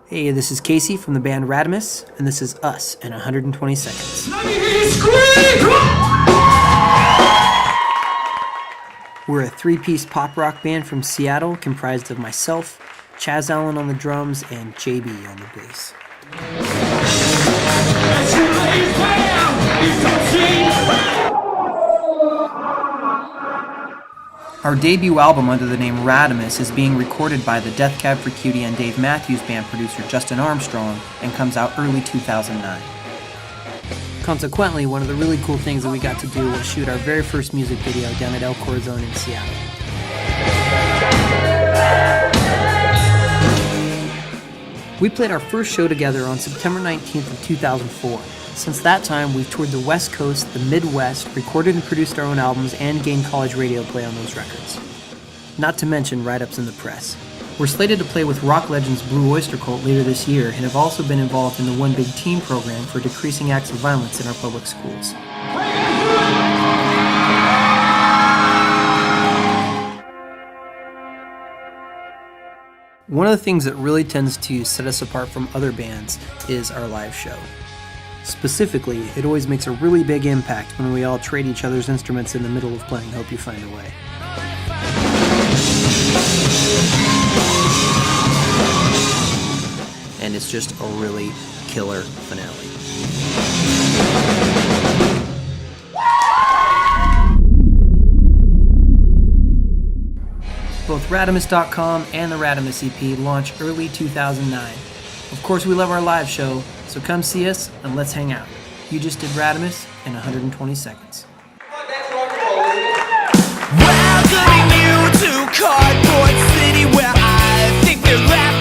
Hey, this is Casey from the band Radumus, and this is us in 120 seconds. We're a three-piece pop rock band from Seattle comprised of myself, Chaz Allen on the drums, and JB on the bass. Our debut album under the name Radumus is being recorded by the Death Cab for Cutie and Dave Matthews Band producer Justin Armstrong and comes out early 2009. Consequently, one of the really cool things that we got to do was shoot our very first music video down at El Corazon in Seattle. We played our first show together on September 19th of 2004. Since that time, we've toured the West Coast, the Midwest, recorded and produced our own albums, and gained college radio play on those records. Not to mention write-ups in the press. We're slated to play with rock legends Blue Oyster Cult later this year, and have also been involved in the One Big Team program for decreasing acts of violence in our public schools. One of the things that really tends to set us apart from other bands is our live show. Specifically, it always makes a really big impact when we all trade each other's instruments in the middle of playing Hope You Find a Way. And it's just a really killer finale. Both Radumus.com and the Radumus EP launch early 2009. Of course, we love our live show, so come see us and let's hang out. You just did Radumus in 120 seconds. Welcoming you to Cardboard City, where I think they're laughing.